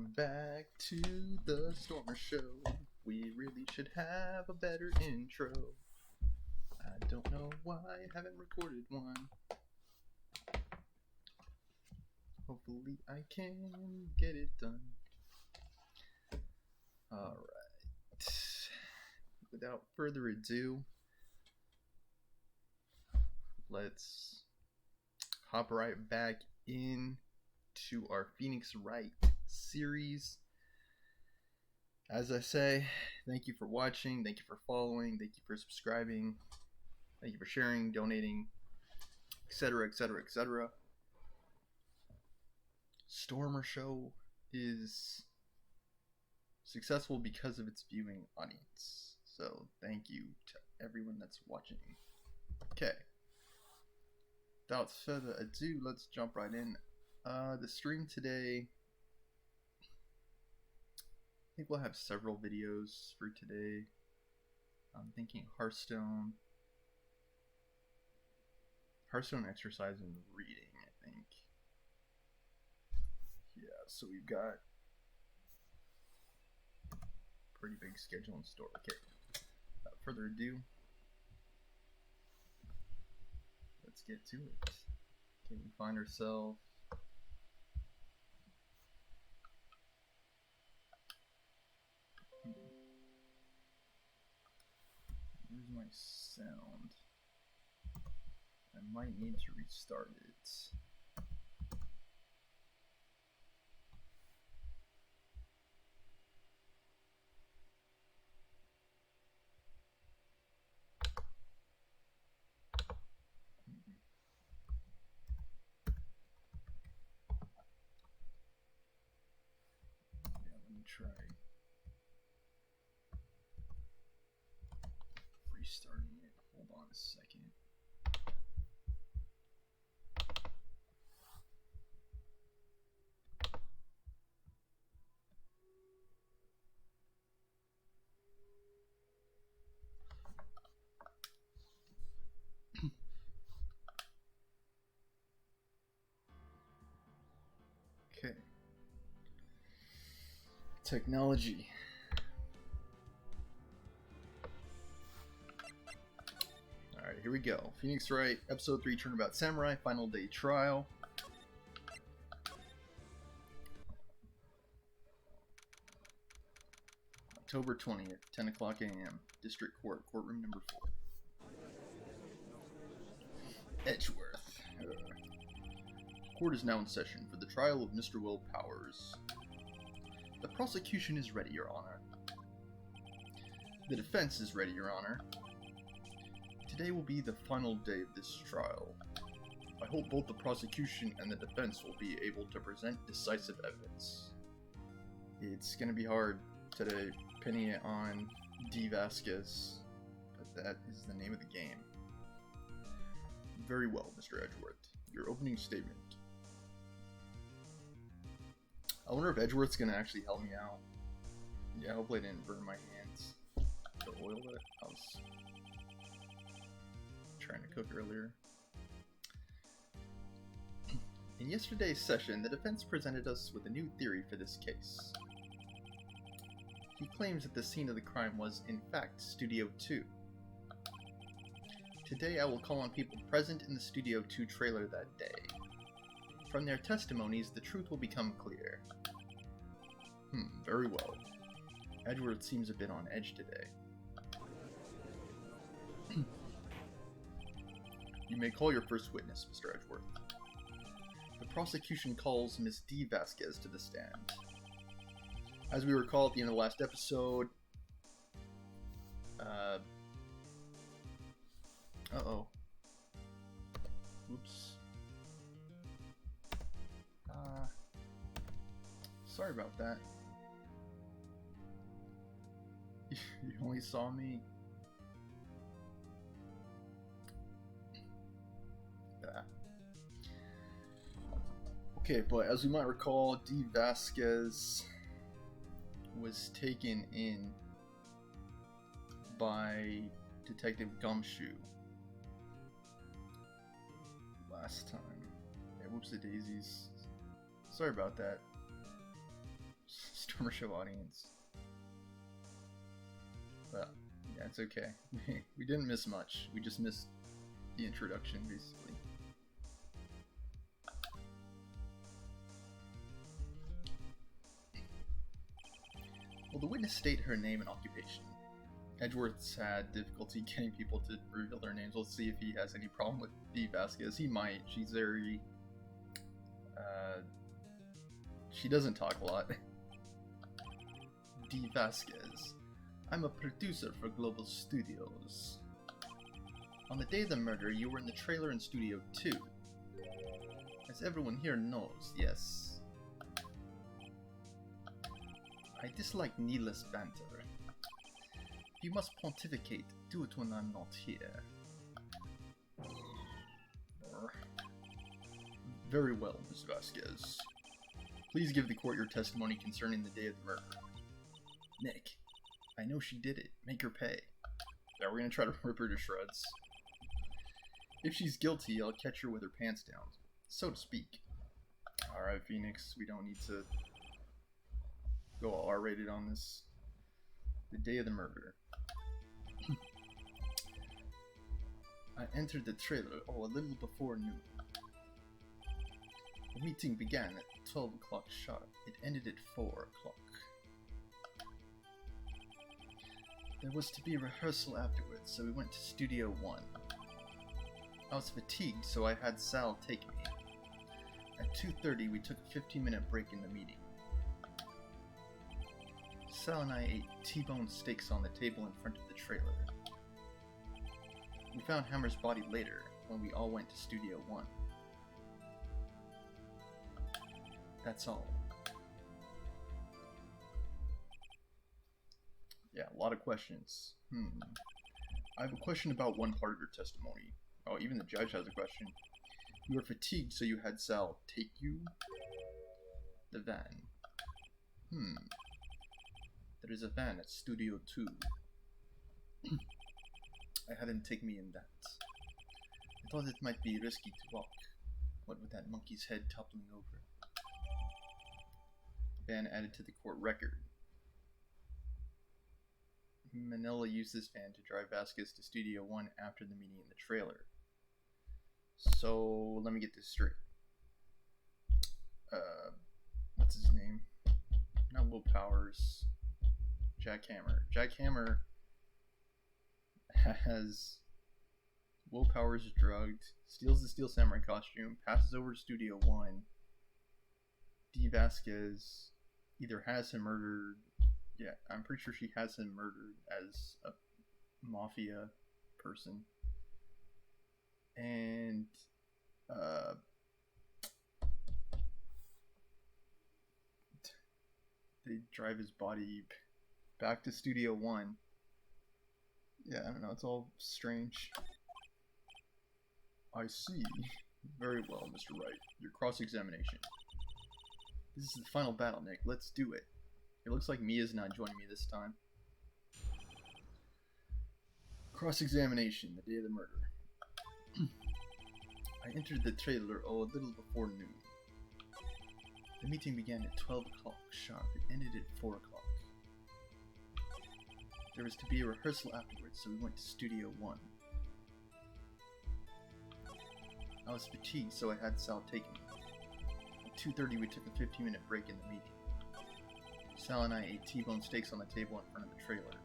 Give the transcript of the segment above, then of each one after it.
Welcome back to the Stormer Show. We really should have a better intro. I don't know why I haven't recorded one. Hopefully I can get it done. Alright. Without further ado, let's hop right back in to our Phoenix Wright series. As I say, thank you for watching, thank you for following, thank you for subscribing, thank you for sharing, donating, etc, etc, etc. Stormer Show is successful because of its viewing audience. So thank you to everyone that's watching. Okay. Without further ado, let's jump right in. The stream today, I think we'll have several videos for today. I'm thinking Hearthstone exercise and reading, I think. Yeah, so we've got a pretty big schedule in store. Okay, without further ado, let's get to it. Okay, we find ourselves where's my sound? I might need to restart it. Yeah, let me try restarting it. Hold on a second. Okay. Technology. Alright, here we go. Phoenix Wright, Episode 3, Turnabout Samurai, Final Day Trial. October 20th, 10 o'clock a.m. District Court, Courtroom Number 4. Edgeworth. Court is now in session for the trial of Mr. Will Powers. The prosecution is ready, Your Honor. The defense is ready, Your Honor. Today will be the final day of this trial. I hope both the prosecution and the defense will be able to present decisive evidence. It's gonna be hard today, pinning it on D. Vasquez, but that is the name of the game. Very well, Mr. Edgeworth. Your opening statement. I wonder if Edgeworth's gonna actually help me out. Yeah, hopefully I didn't burn my hands. The oil that I was trying to cook earlier. In yesterday's session, the defense presented us with a new theory for this case. He claims that the scene of the crime was, in fact, Studio 2. Today I will call on people present in the Studio 2 trailer that day. From their testimonies, the truth will become clear. Very well. Edgeworth seems a bit on edge today. You may call your first witness, Mr. Edgeworth. The prosecution calls Miss D. Vasquez to the stand. As we recall at the end of the last episode, uh-oh. Oops. Sorry about that. You only saw me. Okay, but as we might recall, D. Vasquez was taken in by Detective Gumshoe last time. Yeah, whoops-a-daisies. Sorry about that. commercial audience. Well, yeah, it's okay. We didn't miss much. We just missed the introduction, basically. Well, the witness stated her name and occupation. Edgeworth's had difficulty getting people to reveal their names. Let's see if he has any problem with D. Vasquez. He might. She's very... she doesn't talk a lot. D. Vasquez. I'm a producer for Global Studios. On the day of the murder, you were in the trailer in Studio 2. As everyone here knows, yes. I dislike needless banter. If you must pontificate, do it when I'm not here. Very well, Ms. Vasquez. Please give the court your testimony concerning the day of the murder. Nick, I know she did it. Make her pay. Yeah, we're gonna try to rip her to shreds. If she's guilty, I'll catch her with her pants down, so to speak. Alright, Phoenix, we don't need to go R-rated on this. The day of the murder. I entered the trailer, a little before noon. The meeting began at 12 o'clock sharp. It ended at 4 o'clock. There was to be a rehearsal afterwards, so we went to Studio 1. I was fatigued, so I had Sal take me. At 2:30, we took a 15-minute break in the meeting. Sal and I ate T-bone steaks on the table in front of the trailer. We found Hammer's body later, when we all went to Studio 1. That's all. Yeah, a lot of questions. I have a question about one part of your testimony. Oh, even the judge has a question. You were fatigued, so you had Sal take you? The van. There is a van at Studio 2. I had him take me in that. I thought it might be risky to walk. What with that monkey's head toppling over? Van added to the court record. Manila used this van to drive Vasquez to Studio 1 after the meeting in the trailer. So, let me get this straight. What's his name? Not Will Powers. Jack Hammer. Jack Hammer has Will Powers drugged, steals the Steel Samurai costume, passes over to Studio 1. D. Vasquez either has him murdered. Yeah, I'm pretty sure she has him murdered as a mafia person. And they drive his body back to Studio 1. Yeah, I don't know, it's all strange. I see. Very well, Mr. Wright. Your cross-examination. This is the final battle, Nick. Let's do it. It looks like Mia's not joining me this time. Cross-examination, the day of the murder. I entered the trailer, a little before noon. The meeting began at 12 o'clock sharp. It ended at 4 o'clock. There was to be a rehearsal afterwards, so we went to Studio 1. I was fatigued, so I had Sal take me. At 2:30, we took a 15-minute break in the meeting. Sal and I ate T-bone steaks on the table in front of the trailer.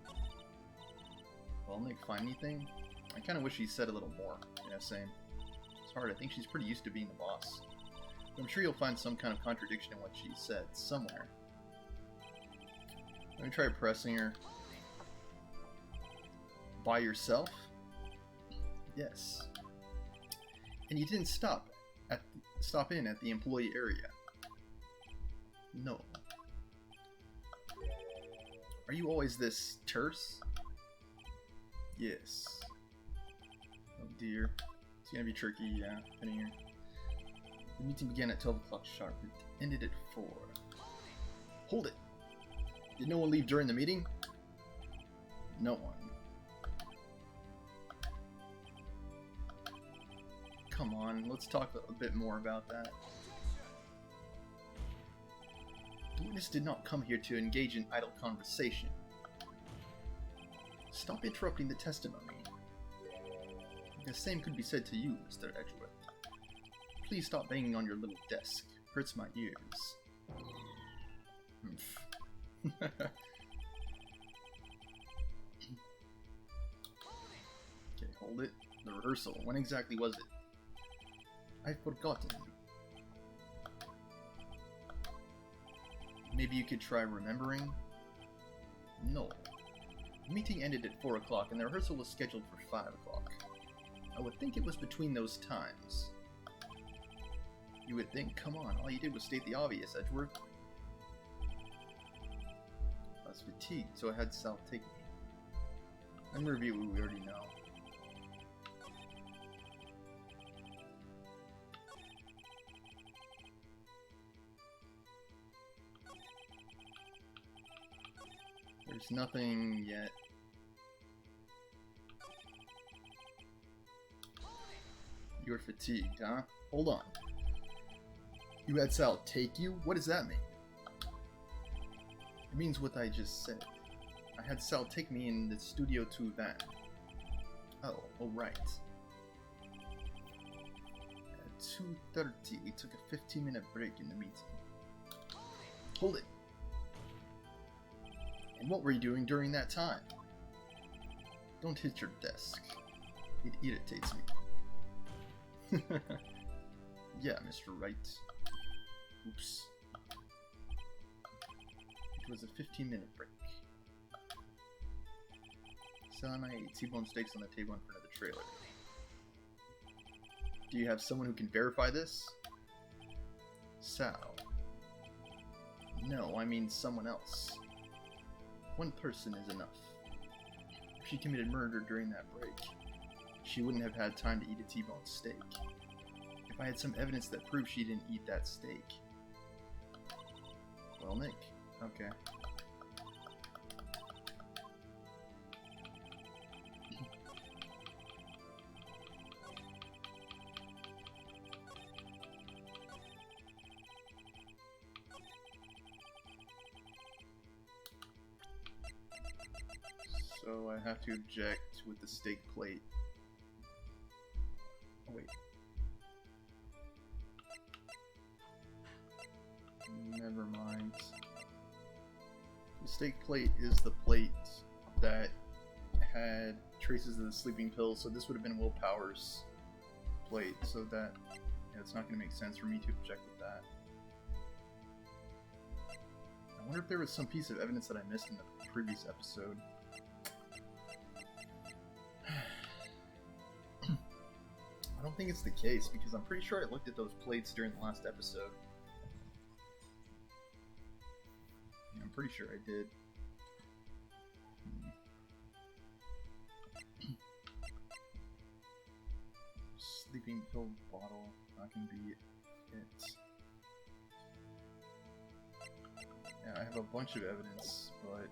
Well, Nick, find anything? I kind of wish he said a little more. Yeah, same. It's hard. I think she's pretty used to being the boss. But I'm sure you'll find some kind of contradiction in what she said somewhere. Let me try pressing her. By yourself? Yes. And you didn't stop in at the employee area? No. Are you always this terse? Yes. Oh dear. It's gonna be tricky, yeah. In here. The meeting began at 12 o'clock sharp. It ended at 4. Hold it! Did no one leave during the meeting? No one. Come on, let's talk a bit more about that. The witness did not come here to engage in idle conversation. Stop interrupting the testimony. The same could be said to you, Mr. Edgeworth. Please stop banging on your little desk. Hurts my ears. Okay, hold it. The rehearsal. When exactly was it? I've forgotten. Maybe you could try remembering? No. The meeting ended at 4 o'clock and the rehearsal was scheduled for 5 o'clock. I would think it was between those times. You would think, come on, all you did was state the obvious, Edgeworth. I was fatigued, so I had Sal take me. I'm reviewing what we already know. There's nothing yet. You're fatigued, huh? Hold on. You had Sal take you? What does that mean? It means what I just said. I had Sal take me in the Studio 2 van. Oh, right. At 2:30, we took a 15-minute break in the meeting. Hold it. And what were you doing during that time? Don't hit your desk. It irritates me. Yeah, Mr. Wright. Oops. It was a 15-minute break. Sal and I ate T-bone steaks on the table in front of the trailer. Do you have someone who can verify this? Sal. No, I mean someone else. One person is enough. If she committed murder during that break, she wouldn't have had time to eat a T-bone steak. If I had some evidence that proved she didn't eat that steak. Well, Nick. Okay. So I have to object with the steak plate. Oh, wait. Never mind. The steak plate is the plate that had traces of the sleeping pills, so this would have been Will Powers' plate, so that it's not going to make sense for me to object with that. I wonder if there was some piece of evidence that I missed in the previous episode. I don't think it's the case, because I'm pretty sure I looked at those plates during the last episode. Yeah, I'm pretty sure I did. Sleeping pill bottle, not gonna be it. Yeah, I have a bunch of evidence, but...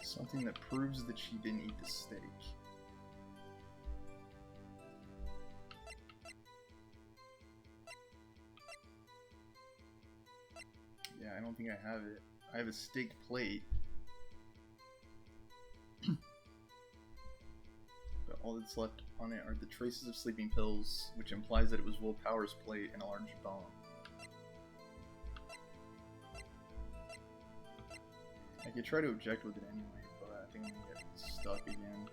something that proves that she didn't eat the steak. Yeah, I don't think I have it. I have a steak plate. But all that's left on it are the traces of sleeping pills, which implies that it was Will Powers' plate and a large bomb. I could try to object with it anyway, but I think I'm gonna get stuck again.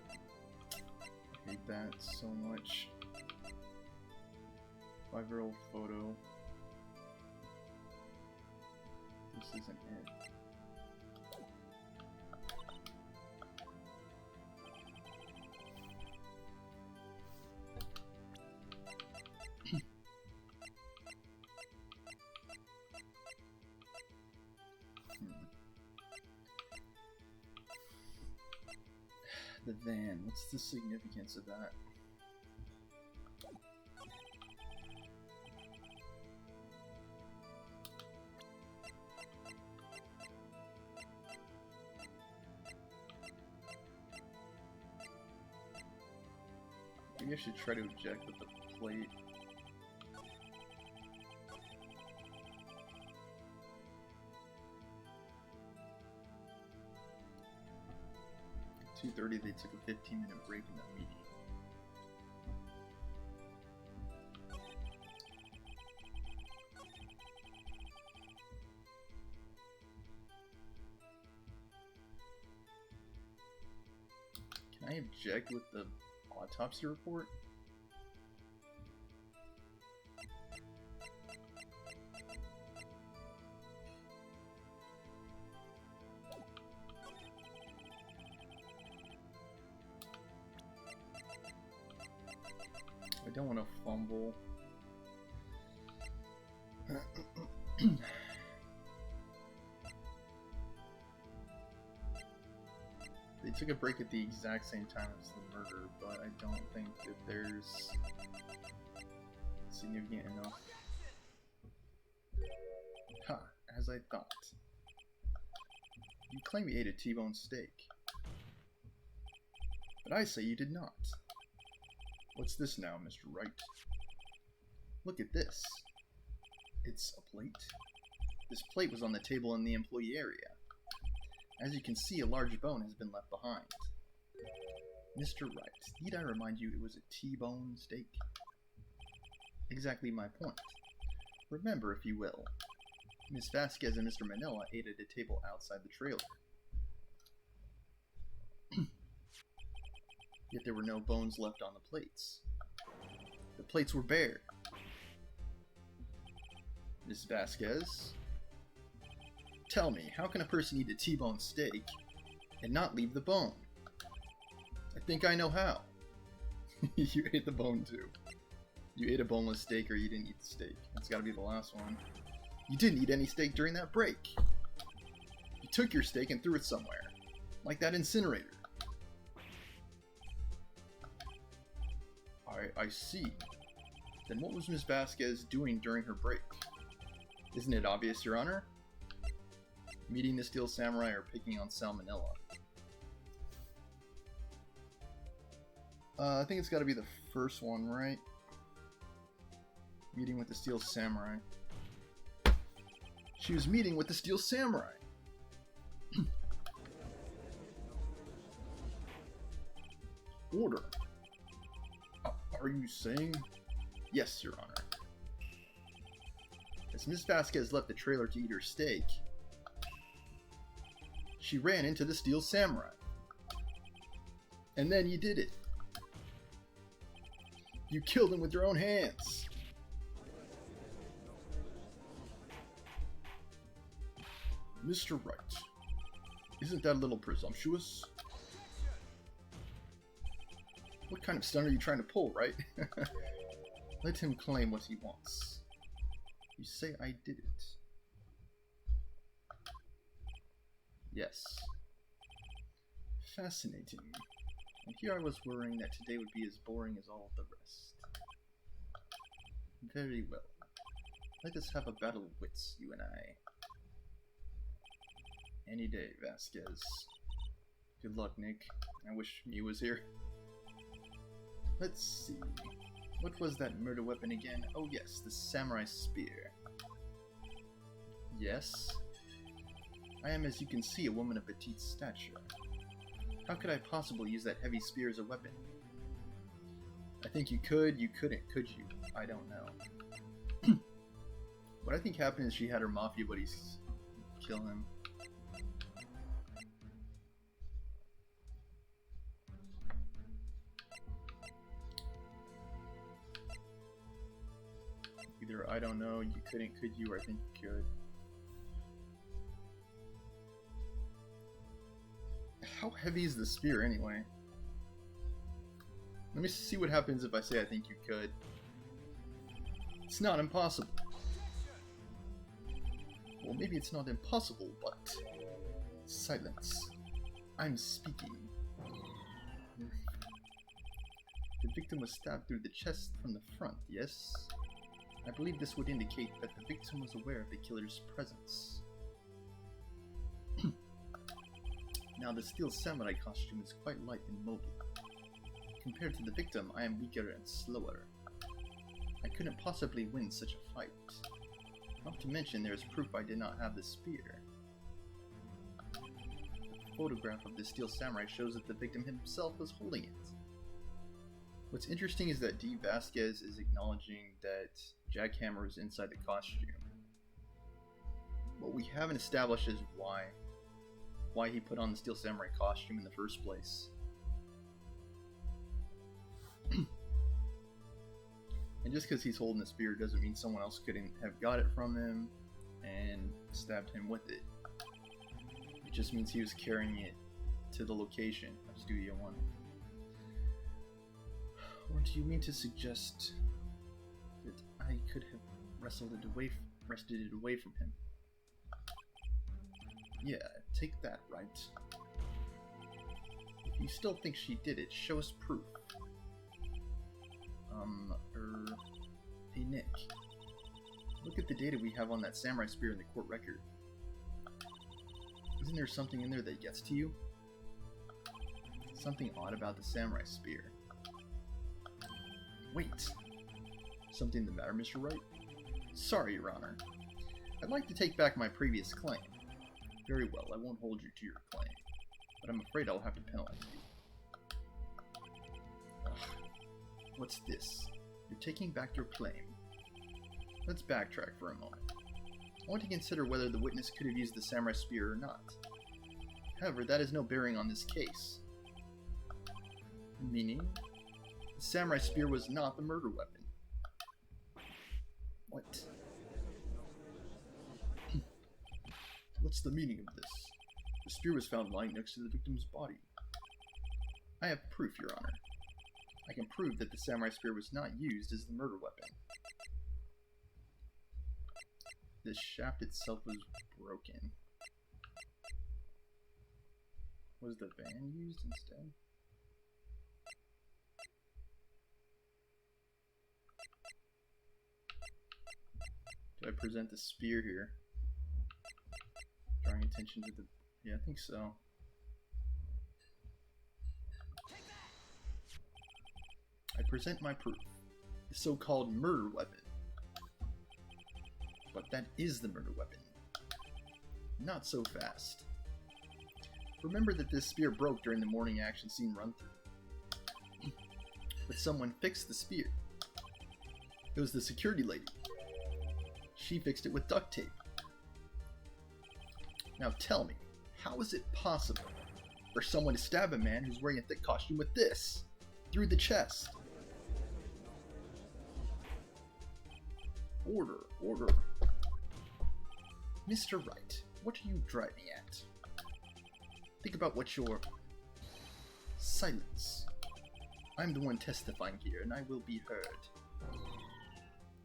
I hate that so much. 5-year-old photo. This isn't it. The van, what's the significance of that? Maybe I should try to eject with the plate. At 2:30, they took a 15-minute break in the meeting. Can I object with the autopsy report? I don't want to fumble. They took a break at the exact same time as the murder, but I don't think that there's significant enough. Ha, as I thought. You claim you ate a T-bone steak, but I say you did not. What's this now, Mr. Wright? Look at this. It's a plate. This plate was on the table in the employee area. As you can see, a large bone has been left behind. Mr. Wright, need I remind you it was a T-bone steak? Exactly my point. Remember, if you will, Miss Vasquez and Mr. Manila ate at a table outside the trailer. Yet there were no bones left on the plates. The plates were bare. Miss Vasquez? Tell me, how can a person eat a T-bone steak and not leave the bone? I think I know how. You ate the bone too. You ate a boneless steak or you didn't eat the steak. That's gotta be the last one. You didn't eat any steak during that break. You took your steak and threw it somewhere. Like that incinerator. I see. Then what was Miss Vasquez doing during her break? Isn't it obvious, Your Honor? Meeting the Steel Samurai or picking on Salmonella? I think it's gotta be the first one, right? Meeting with the Steel Samurai. She was meeting with the Steel Samurai! Order! Are you saying? Yes, Your Honor. As Miss Vasquez left the trailer to eat her steak, she ran into the Steel Samurai. And then you did it. You killed him with your own hands. Mr. Wright, isn't that a little presumptuous? What kind of stunt are you trying to pull, Wright? Let him claim what he wants. You say I did it. Yes. Fascinating. And here I was worrying that today would be as boring as all the rest. Very well. Let us have a battle of wits, you and I. Any day, Vasquez. Good luck, Nick. I wish Mew was here. Let's see. What was that murder weapon again? Oh yes, the samurai spear. Yes? I am, as you can see, a woman of petite stature. How could I possibly use that heavy spear as a weapon? I think you could, you couldn't, could you? I don't know. What I think happened is she had her mafia buddies kill him. Either I don't know, you couldn't, could you, or I think you could. How heavy is the spear anyway? Let me see what happens if I say I think you could. It's not impossible. Well, maybe it's not impossible, but... Silence. I'm speaking. The victim was stabbed through the chest from the front, yes? I believe this would indicate that the victim was aware of the killer's presence. Now, the Steel Samurai costume is quite light and mobile. Compared to the victim, I am weaker and slower. I couldn't possibly win such a fight. Not to mention, there is proof I did not have the spear. The photograph of the steel samurai shows that the victim himself was holding it. What's interesting is that D. Vasquez is acknowledging that Jackhammer is inside the costume. What we haven't established is why he put on the steel samurai costume in the first place. And just because he's holding the spear doesn't mean someone else couldn't have got it from him and stabbed him with it. It just means he was carrying it to the location of Studio 1. Or do you mean to suggest that I could have wrested it away from him? Yeah, take that, Wright. If you still think she did it, show us proof. Hey Nick, look at the data we have on that samurai spear in the court record. Isn't there something in there that gets to you? Something odd about the samurai spear. Wait! Something the matter, Mr. Wright? Sorry, Your Honor. I'd like to take back my previous claim. Very well, I won't hold you to your claim, but I'm afraid I'll have to penalize you. Ugh. What's this? You're taking back your claim. Let's backtrack for a moment. I want to consider whether the witness could have used the samurai spear or not. However, that has no bearing on this case. Meaning? The samurai spear was not the murder weapon. What? What's the meaning of this? The spear was found lying next to the victim's body. I have proof, Your Honor. I can prove that the samurai spear was not used as the murder weapon. The shaft itself was broken. Was the van used instead? Do I present the spear here? Drawing attention to the... Yeah, I think so. I present my proof. The so-called murder weapon. But that is the murder weapon. Not so fast. Remember that this spear broke during the morning action scene run-through. But someone fixed the spear. It was the security lady. She fixed it with duct tape. Now tell me, how is it possible for someone to stab a man who's wearing a thick costume with this? Through the chest. Order, order. Mr. Wright, what are you driving at? Think about what your... Silence. I'm the one testifying here, and I will be heard.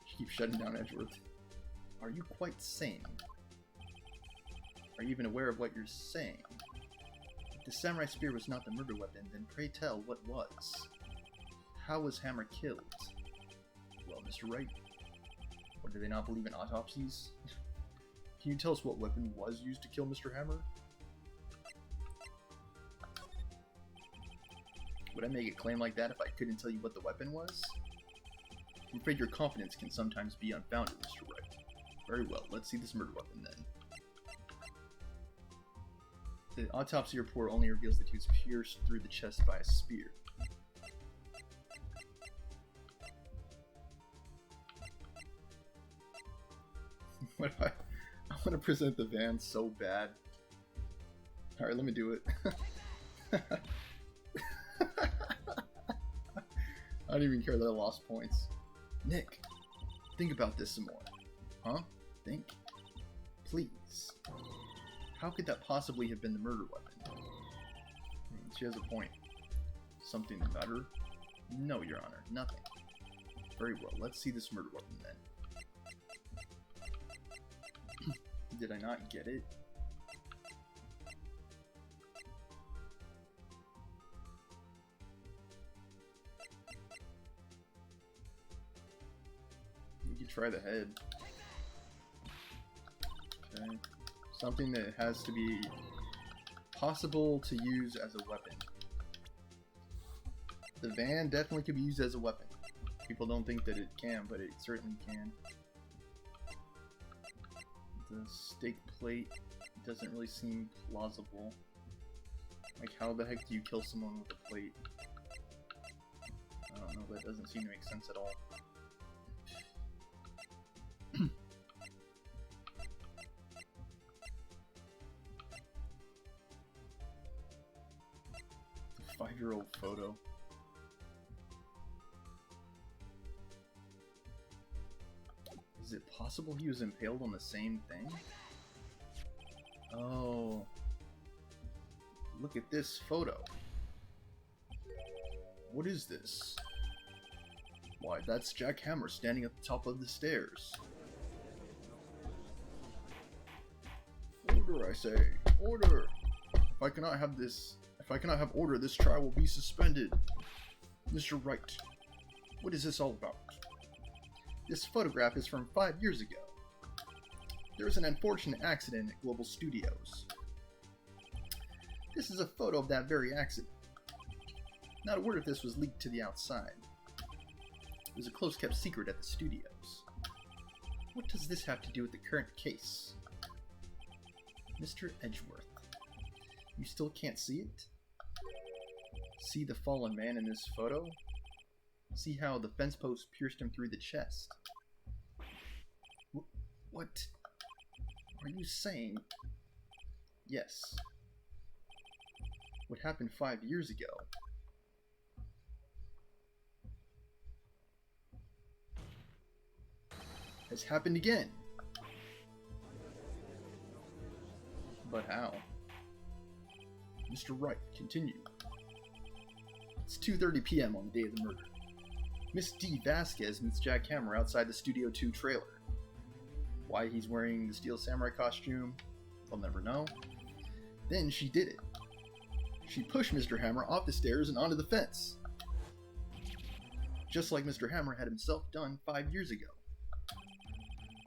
She keeps shutting down Edgeworth. Are you quite sane? Are you even aware of what you're saying? If the samurai spear was not the murder weapon, then pray tell what was. How was Hammer killed? Well, Mr. Wright, what, do they not believe in autopsies? Can you tell us what weapon was used to kill Mr. Hammer? Would I make a claim like that if I couldn't tell you what the weapon was? I'm afraid your confidence can sometimes be unfounded, Mr. Wright. Very well, let's see this murder weapon then. The autopsy report only reveals that he was pierced through the chest by a spear. What if I want to present the van so bad. Alright, let me do it. I don't even care that I lost points. Nick, think about this some more. Huh? Think? Please. How could that possibly have been the murder weapon? She has a point. Something the matter? No, Your Honor, nothing. Very well, let's see this murder weapon then. Did I not get it? We could try the head. Okay. Something that has to be possible to use as a weapon. The van definitely could be used as a weapon. People don't think that it can, but it certainly can. The stake plate doesn't really seem plausible. Like, how the heck do you kill someone with a plate? I don't know, that doesn't seem to make sense at all. The 5-year-old photo. Is it possible he was impaled on the same thing? Oh. Look at this photo. What is this? Why, that's Jack Hammer standing at the top of the stairs. Order, I say. Order! If I cannot have order, this trial will be suspended. Mr. Wright, what is this all about? This photograph is from 5 years ago. There was an unfortunate accident at Global Studios. This is a photo of that very accident. Not a word of this was leaked to the outside. It was a close-kept secret at the studios. What does this have to do with the current case? Mr. Edgeworth, you still can't see it? See the fallen man in this photo? See how the fence post pierced him through the chest? What are you saying? Yes. What happened 5 years ago has happened again. But how? Mr. Wright, continue. It's 2:30 p.m. on the day of the murder. Miss D. Vasquez meets Jack Hammer outside the Studio 2 trailer. Why he's wearing the Steel Samurai costume, they'll never know. Then she did it. She pushed Mr. Hammer off the stairs and onto the fence. Just like Mr. Hammer had himself done 5 years ago.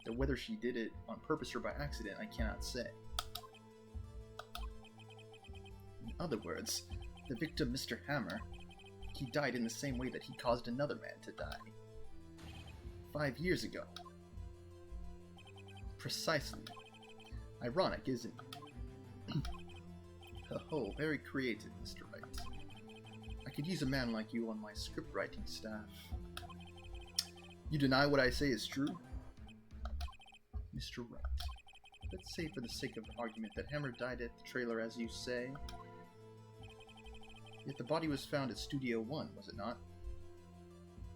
Though whether she did it on purpose or by accident, I cannot say. In other words, the victim, Mr. Hammer, he died in the same way that he caused another man to die. 5 years ago. Precisely. Ironic, isn't it? Oh, very creative, Mr. Wright. I could use a man like you on my script writing staff. You deny what I say is true? Mr. Wright, let's say for the sake of argument that Hammer died at the trailer as you say. Yet the body was found at Studio 1, was it not?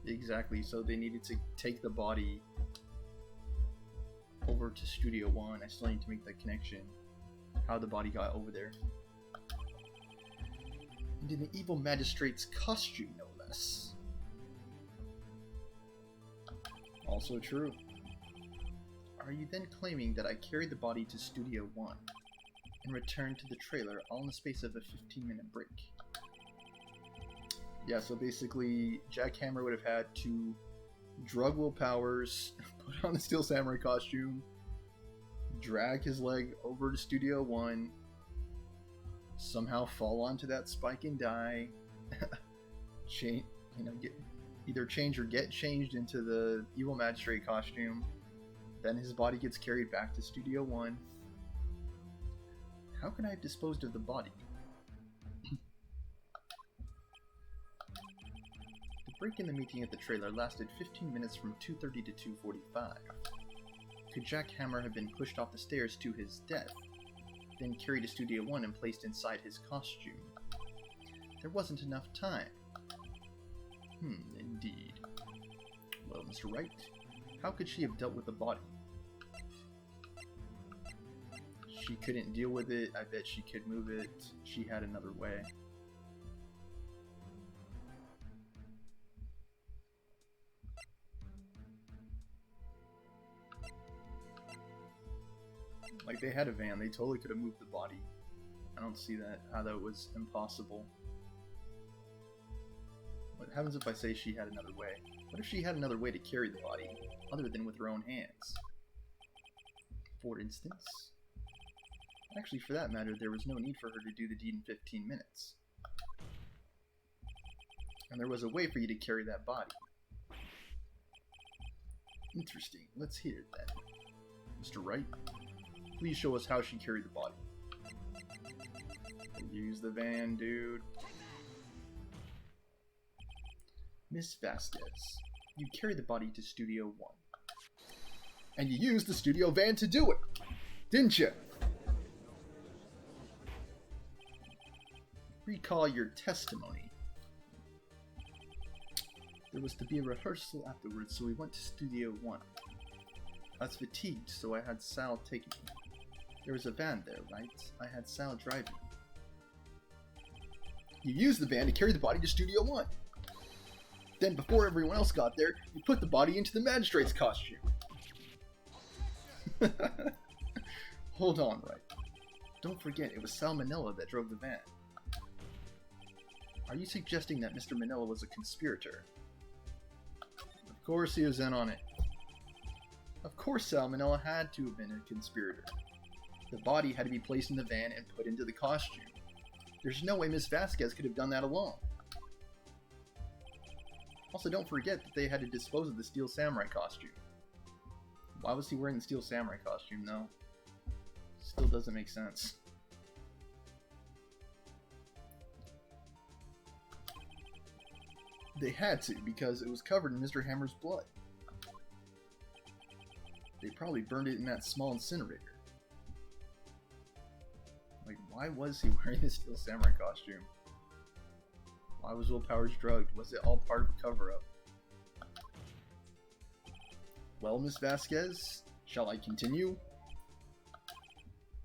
Exactly, so they needed to take the body over to Studio 1. I still need to make that connection. How the body got over there. And in an evil magistrate's costume, no less. Also true. Are you then claiming that I carried the body to Studio 1 and returned to the trailer all in the space of a 15-minute break? Yeah, so basically, Jack Hammer would have had to drug Will Powers, put on the Steel Samurai costume, drag his leg over to Studio 1, somehow fall onto that spike and die, either change or get changed into the evil magistrate costume. Then his body gets carried back to Studio 1. How can I have disposed of the body? The break in the meeting at the trailer lasted 15 minutes from 2:30 to 2:45. Could Jack Hammer have been pushed off the stairs to his death, then carried to Studio 1 and placed inside his costume? There wasn't enough time. Indeed. Well, Mr. Wright, how could she have dealt with the body? She couldn't deal with it. I bet she could move it. She had another way. Like, they had a van. They totally could have moved the body. I don't see how that was impossible. What happens if I say she had another way? What if she had another way to carry the body, other than with her own hands? For instance? Actually, for that matter, there was no need for her to do the deed in 15 minutes. And there was a way for you to carry that body. Interesting. Let's hear it then. Mr. Wright, please show us how she carried the body. Use the van, dude. Miss Vasquez, you carried the body to Studio 1. And you used the studio van to do it, didn't you? Recall your testimony. There was to be a rehearsal afterwards, so we went to Studio 1. I was fatigued, so I had Sal take me. There was a van there, right? I had Sal driving. You used the van to carry the body to Studio 1. Then, before everyone else got there, you put the body into the magistrate's costume. Hold on, Wright. Don't forget, it was Sal Manella that drove the van. Are you suggesting that Mr. Manella was a conspirator? Of course he was in on it. Of course Sal Manella had to have been a conspirator. The body had to be placed in the van and put into the costume. There's no way Miss Vasquez could have done that alone. Also, don't forget that they had to dispose of the Steel Samurai costume. Why was he wearing the Steel Samurai costume, though? Still doesn't make sense. They had to, because it was covered in Mr. Hammer's blood. They probably burned it in that small incinerator. Like, why was he wearing the Steel Samurai costume? Why was Will Powers drugged? Was it all part of a cover-up? Well, Miss Vasquez, shall I continue?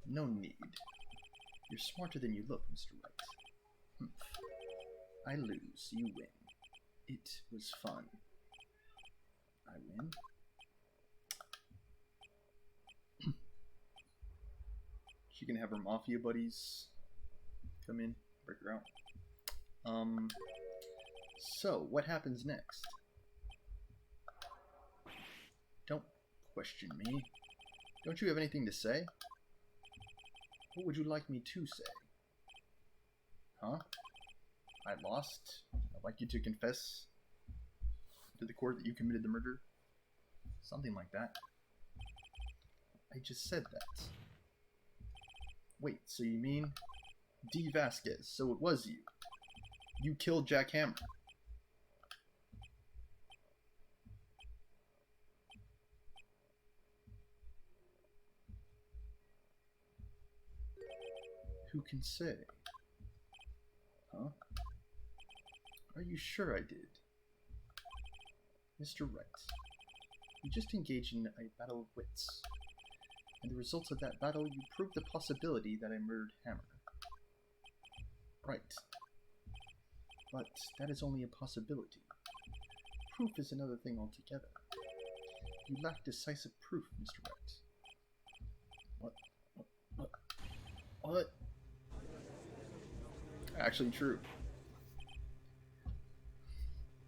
No need. You're smarter than you look, Mr. Wright. I lose, you win. It was fun. I win? She can have her mafia buddies come in, break her out. So, what happens next? Don't question me. Don't you have anything to say? What would you like me to say? Huh? I lost? I'd like you to confess to the court that you committed the murder? Something like that. I just said that. Wait, so you mean D. Vasquez, so it was you. You killed Jack Hammer. Who can say? Huh? Are you sure I did? Mr. Wright, we just engaged in a battle of wits. And the results of that battle, you proved the possibility that I murdered Hammer. Right. But that is only a possibility. Proof is another thing altogether. You lack decisive proof, Mr. Wright. What? Actually true.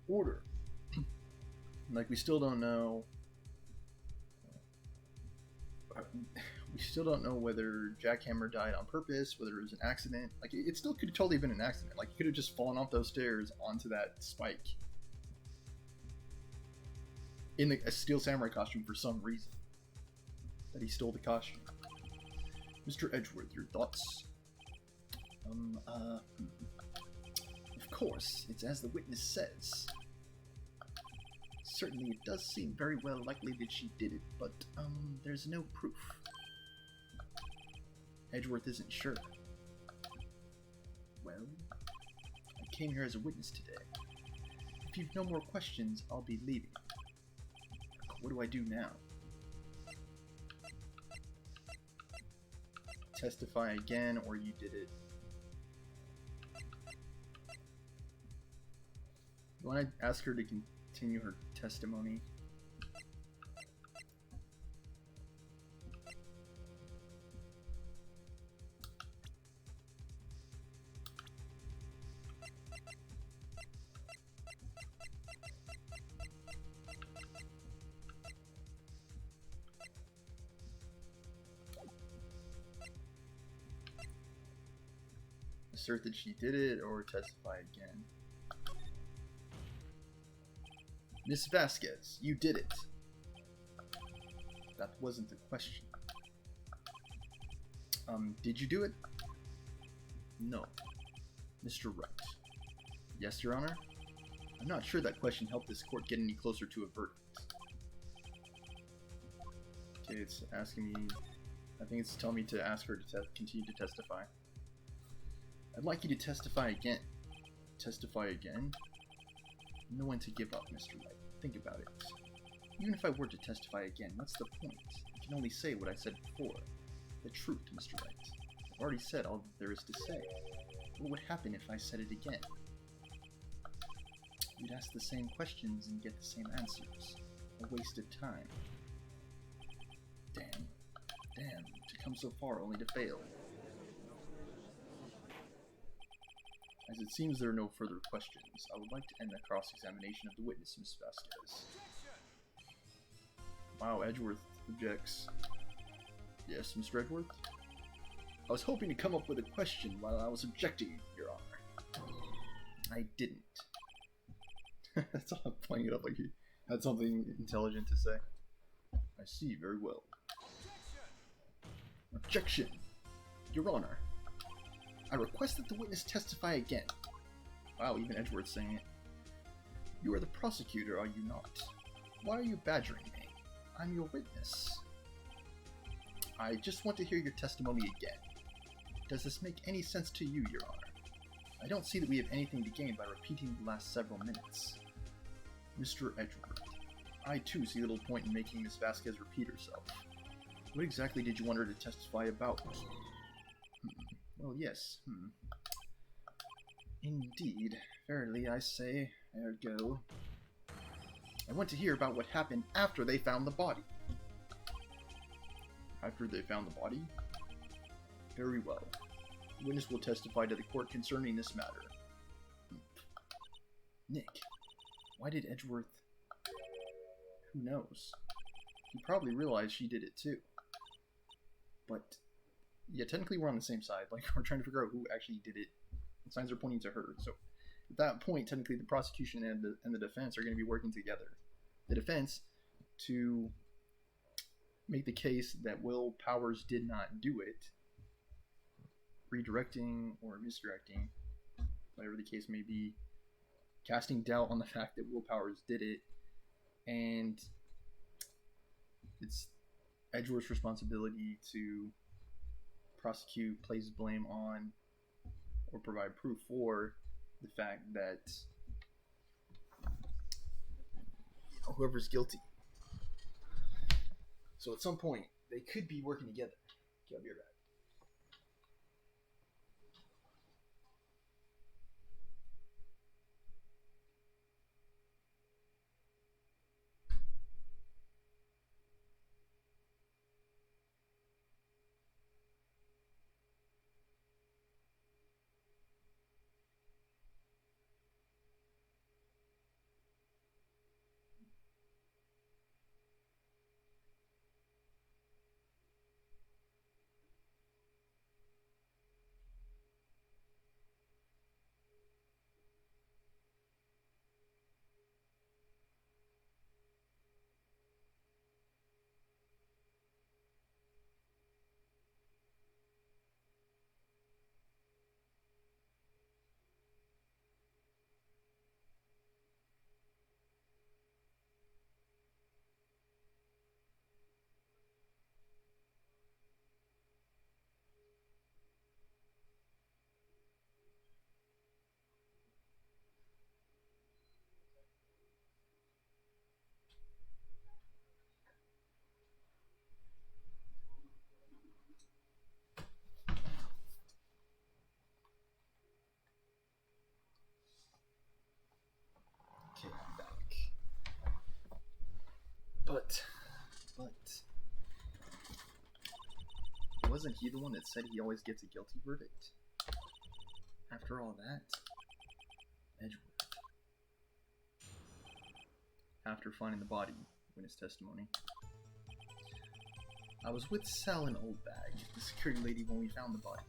Order. Like, we still don't know... We still don't know whether Jack Hammer died on purpose, whether it was an accident. Like, it still could have totally been an accident. Like, he could have just fallen off those stairs onto that spike in a Steel Samurai costume for some reason. That he stole the costume. Mr. Edgeworth, your thoughts? Of course, it's as the witness says. Certainly, it does seem very well likely that she did it, but, there's no proof. Edgeworth isn't sure. Well, I came here as a witness today. If you've no more questions, I'll be leaving. What do I do now? Testify again, or you did it? You want to ask her to continue her testimony? Assert that she did it, or testify again? Miss Vasquez, you did it. That wasn't the question. Did you do it? No. Mr. Wright. Yes, Your Honor? I'm not sure that question helped this court get any closer to a verdict. Okay, it's asking me... I think it's telling me to ask her to continue to testify. I'd like you to testify again. Testify again? Know when to give up, Mr. Wright. Think about it. Even if I were to testify again, what's the point? I can only say what I said before. The truth, Mr. Wright. I've already said all that there is to say. What would happen if I said it again? You'd ask the same questions and get the same answers. A waste of time. Damn. Damn. To come so far only to fail. As it seems there are no further questions, I would like to end the cross-examination of the witness, Miss Vasquez. Wow, Edgeworth objects. Yes, Mr. Edgeworth? I was hoping to come up with a question while I was objecting, Your Honor. I didn't. That's all I'm playing it up like he had something intelligent to say. I see, very well. Objection! Your Honor. I request that the witness testify again. Wow, even Edgeworth saying it. You are the prosecutor, are you not? Why are you badgering me? I'm your witness. I just want to hear your testimony again. Does this make any sense to you, Your Honor? I don't see that we have anything to gain by repeating the last several minutes. Mr. Edgeworth, I too see little point in making Miss Vasquez repeat herself. What exactly did you want her to testify about? Well, yes. Indeed. Verily, I say, ergo. I want to hear about what happened after they found the body. After they found the body? Very well. The witness will testify to the court concerning this matter. Nick, why did Edgeworth... Who knows? He probably realized she did it too. But, yeah, technically we're on the same side. Like, we're trying to figure out who actually did it. The signs are pointing to her. So, at that point, technically the prosecution and the defense are going to be working together. The defense to make the case that Will Powers did not do it, redirecting or misdirecting, whatever the case may be, casting doubt on the fact that Will Powers did it, and it's Edgeworth's responsibility to prosecute, place blame on, or provide proof for the fact that whoever's guilty. So at some point, they could be working together. Okay, I'll be right back. Okay, I'm back. But, wasn't he the one that said he always gets a guilty verdict? After all that, Edgeworth. After finding the body, witness testimony. I was with Sal and Oldbag, the security lady, when we found the body.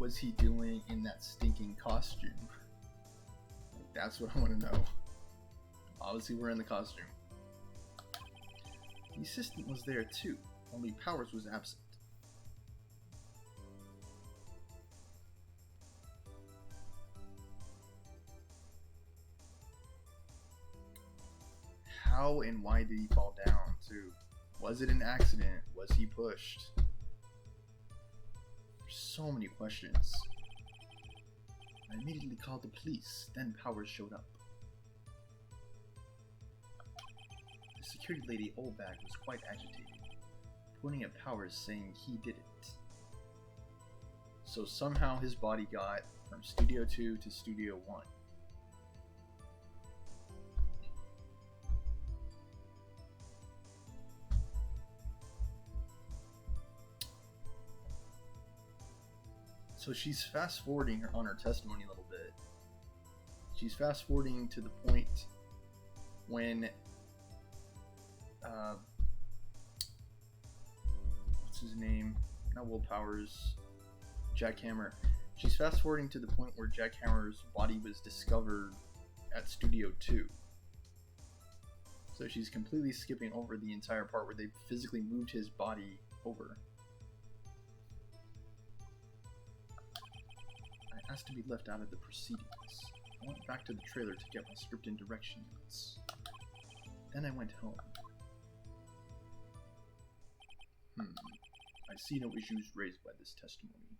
was he doing in that stinking costume? Like, that's what I want to know. Obviously, we're in the costume. The assistant was there too, only Powers was absent. How and why did he fall down too? Was it an accident? Was he pushed? There's so many questions. I immediately called the police, then Powers showed up. The security lady Oldbag was quite agitated, pointing at Powers saying he did it. So somehow his body got from Studio 2 to Studio 1. So she's fast forwarding on her testimony a little bit. She's fast forwarding to the point when what's his name? Not Will Powers, Jack Hammer. She's fast forwarding to the point where Jack Hammer's body was discovered at Studio 2. So she's completely skipping over the entire part where they physically moved his body over. I asked to be left out of the proceedings. I went back to the trailer to get my script and direction notes. Then I went home. I see no issues raised by this testimony.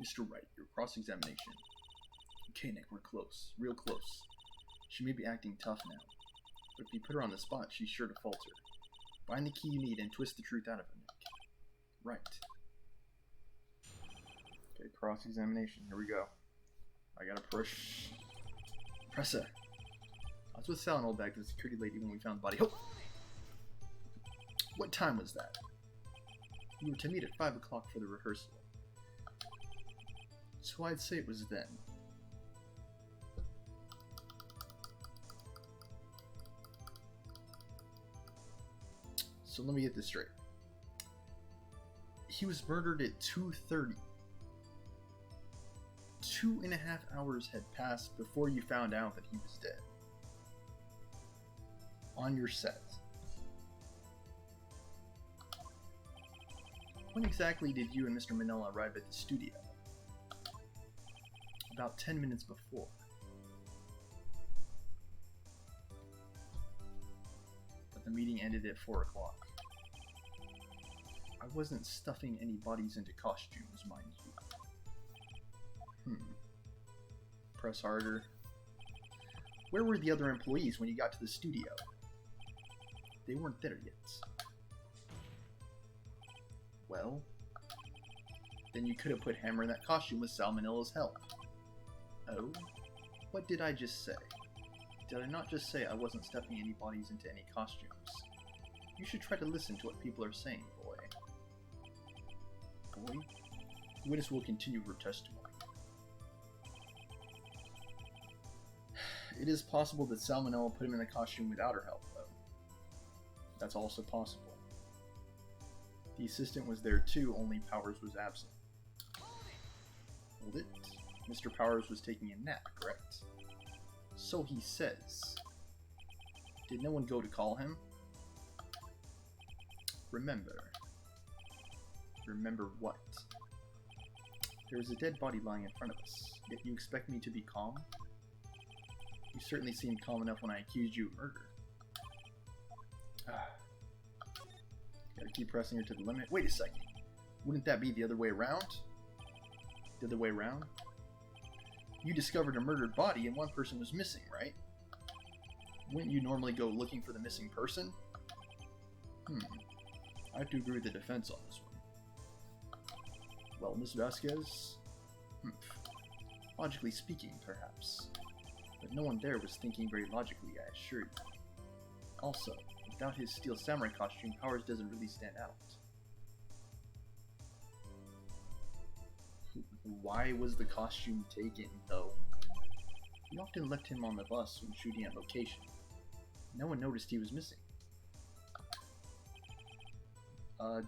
Mr. Wright, your cross-examination. Okay, Nick, we're close. Real close. She may be acting tough now, but if you put her on the spot, she's sure to falter. Find the key you need and twist the truth out of her, Nick. Right. Okay, cross-examination. Here we go. I gotta press her. I was with Sal and Oldbag, the security lady, when we found the body. Oh! What time was that? We were to meet at 5 o'clock for the rehearsal. So I'd say it was then. So let me get this straight. He was murdered at 2:30. 2.5 hours had passed before you found out that he was dead. On your set. When exactly did you and Mr. Manila arrive at the studio? About 10 minutes before. But the meeting ended at 4 o'clock. I wasn't stuffing any bodies into costumes, mind you. Press harder. Where were the other employees when you got to the studio? They weren't there yet. Well, then you could have put Hammer in that costume with Sal Manila's help. Oh? What did I just say? Did I not just say I wasn't stuffing any bodies into any costumes? You should try to listen to what people are saying, boy. Boy? The witness will continue her testimony. It is possible that Sal Manila put him in the costume without her help, though. That's also possible. The assistant was there too, only Powers was absent. Hold it. Mr. Powers was taking a nap, correct? So he says. Did no one go to call him? Remember. Remember what? There is a dead body lying in front of us, yet you expect me to be calm? You certainly seemed calm enough when I accused you of murder. Gotta keep pressing her to the limit. Wait a second. Wouldn't that be the other way around? The other way around? You discovered a murdered body and one person was missing, right? Wouldn't you normally go looking for the missing person? I have to agree with the defense on this one. Well, Miss Vasquez? Logically speaking, perhaps. But no one there was thinking very logically, I assure you. Also, without his steel samurai costume, Powers doesn't really stand out. Why was the costume taken, though? We often left him on the bus when shooting at location. No one noticed he was missing.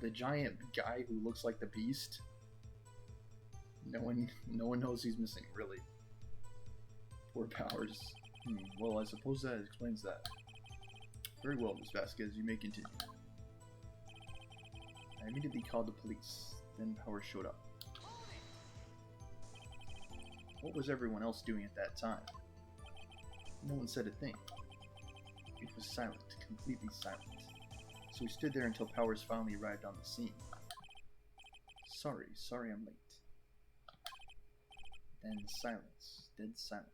The giant guy who looks like the Beast. No one knows he's missing, really. Poor Powers. Well, I suppose that explains that. Very well, Miss Vasquez, you may continue. I immediately called the police. Then Powers showed up. What was everyone else doing at that time? No one said a thing. It was silent, completely silent. So we stood there until Powers finally arrived on the scene. Sorry I'm late. Then silence, dead silence.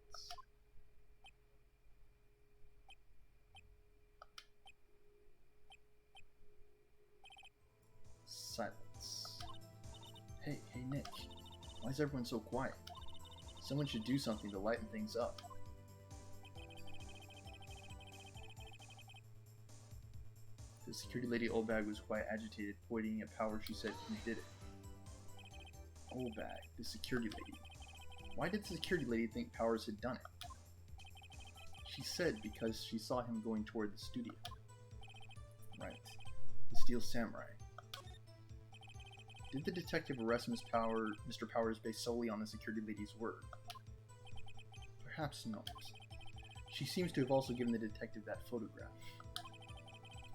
Silence. Hey Nick, why is everyone so quiet? Someone should do something to lighten things up. The security lady Oldbag was quite agitated, pointing at Powers. She said, "Who did it?" Oldbag, the security lady. Why did the security lady think Powers had done it? She said because she saw him going toward the studio. Right. The Steel Samurai. Did the detective arrest Mr. Powers based solely on the security lady's word? Perhaps not. She seems to have also given the detective that photograph.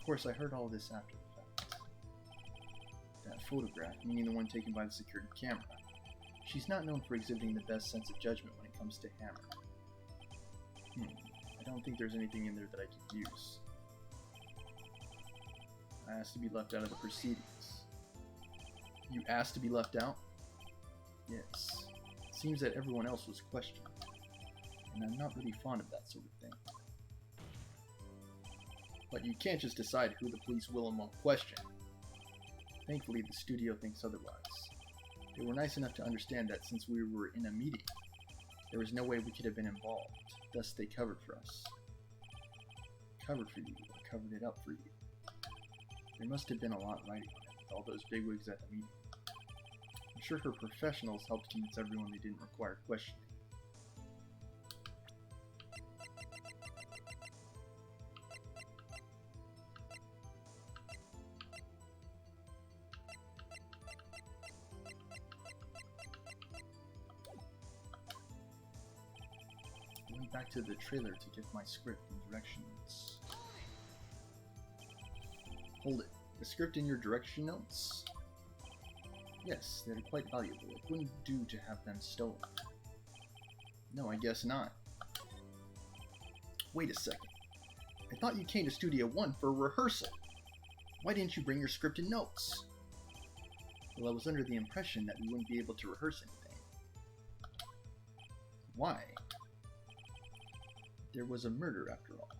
Of course, I heard all this after the fact. That photograph, meaning the one taken by the security camera. She's not known for exhibiting the best sense of judgment when it comes to Hammer. I don't think there's anything in there that I could use. I asked to be left out of the proceedings. You asked to be left out? Yes. It seems that everyone else was questioned. And I'm not really fond of that sort of thing. But you can't just decide who the police will and won't question. Thankfully, the studio thinks otherwise. They were nice enough to understand that since we were in a meeting, there was no way we could have been involved. Thus, they covered for us. Covered for you, or covered it up for you. There must have been a lot riding on it with all those bigwigs at the meeting. I'm sure her professionals helped convince everyone they didn't require questioning. I went back to the trailer to get my script and directions. Hold it. The script and your direction notes? Yes, they're quite valuable. It wouldn't do to have them stolen. No, I guess not. Wait a second. I thought you came to Studio 1 for a rehearsal. Why didn't you bring your script and notes? Well, I was under the impression that we wouldn't be able to rehearse anything. Why? There was a murder, after all.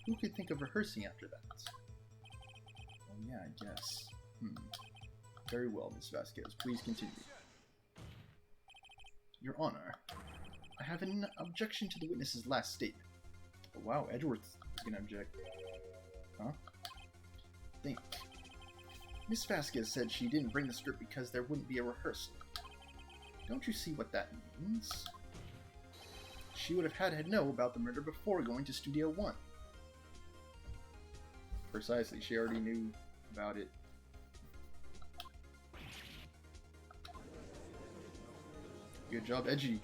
Who could think of rehearsing after that? Oh yeah, I guess. Very well, Miss Vasquez. Please continue. Your Honor, I have an objection to the witness's last statement. Oh, wow, Edgeworth is going to object. Huh? Think. Miss Vasquez said she didn't bring the script because there wouldn't be a rehearsal. Don't you see what that means? She would have had to know about the murder before going to Studio 1. Precisely, she already knew about it. Good job, Edgy.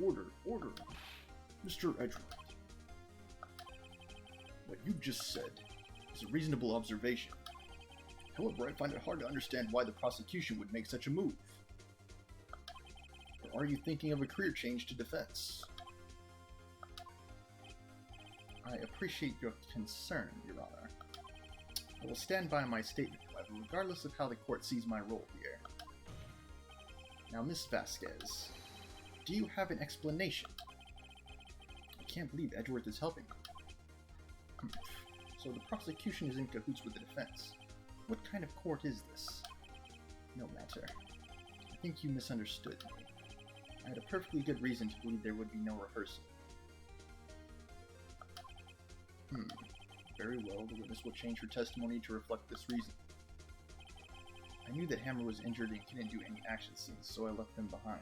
Order. Mr. Edgeworth. What you just said is a reasonable observation. However, I find it hard to understand why the prosecution would make such a move. Or are you thinking of a career change to defense? I appreciate your concern, Your Honor. I will stand by my statement, however, regardless of how the court sees my role here. Now, Miss Vasquez, do you have an explanation? I can't believe Edgeworth is helping me. So the prosecution is in cahoots with the defense. What kind of court is this? No matter. I think you misunderstood me. I had a perfectly good reason to believe there would be no rehearsal. Very well, the witness will change her testimony to reflect this reason. I knew that Hammer was injured and couldn't do any action scenes, so I left them behind.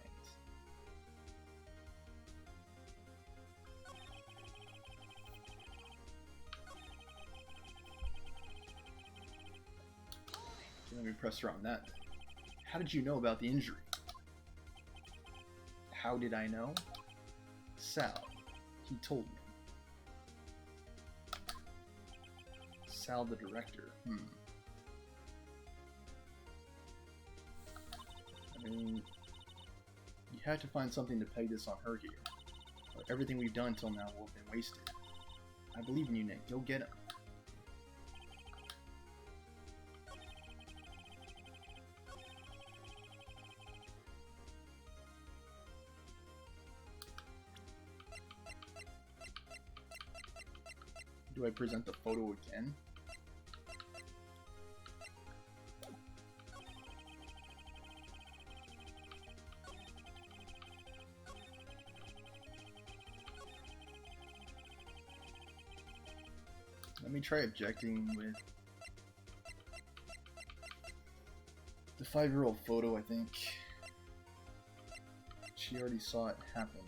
Okay, let me press her on that. How did you know about the injury? How did I know? Sal. He told me. Sal the director. I mean, you had to find something to peg this on her here. Or everything we've done till now will have been wasted. I believe in you, Nick. Go get him. Do I present the photo again? Let me try objecting with the 5-year-old photo, I think. She already saw it happen.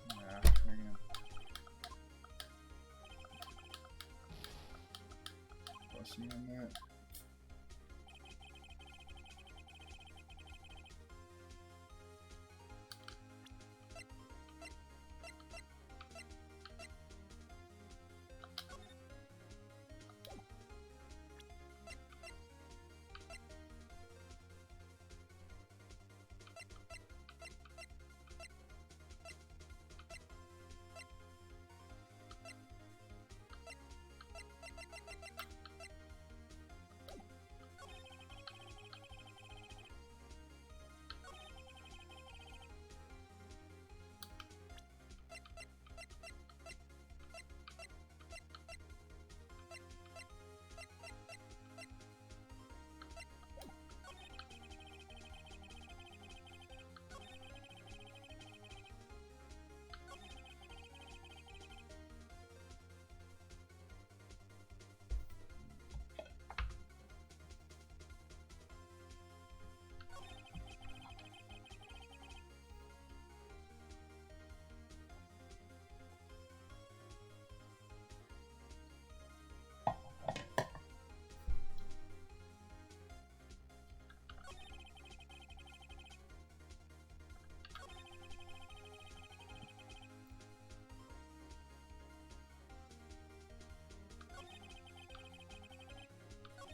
Nah, they're gonna bust me on that.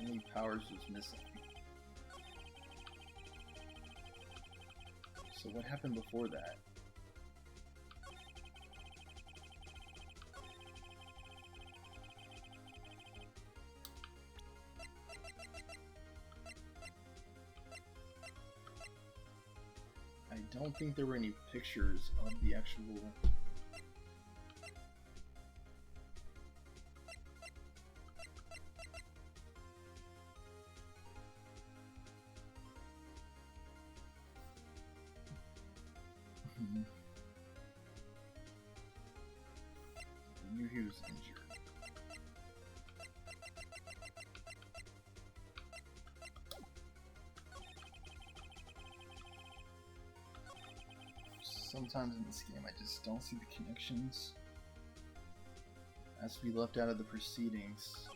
Only Powers was missing. So what happened before that? I don't think there were any pictures of the actual... I knew he was injured. Sometimes in this game I just don't see the connections. Has to be left out of the proceedings.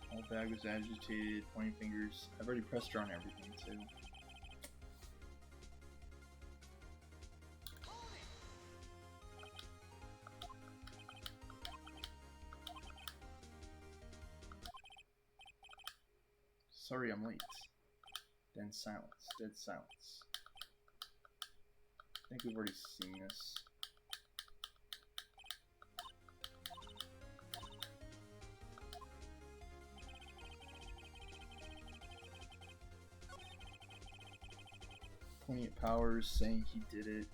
Whole bag was agitated, pointing fingers. I've already pressed her on everything too. Sorry I'm late. Then silence. Dead silence. I think we've already seen this. Pointing at Powers, saying he did it.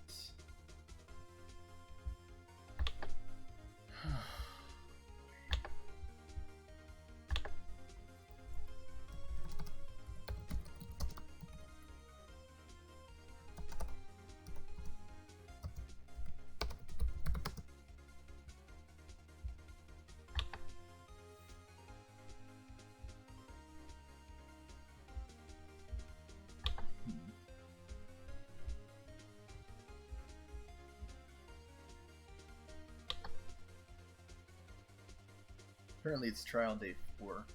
Apparently it's trial day 4.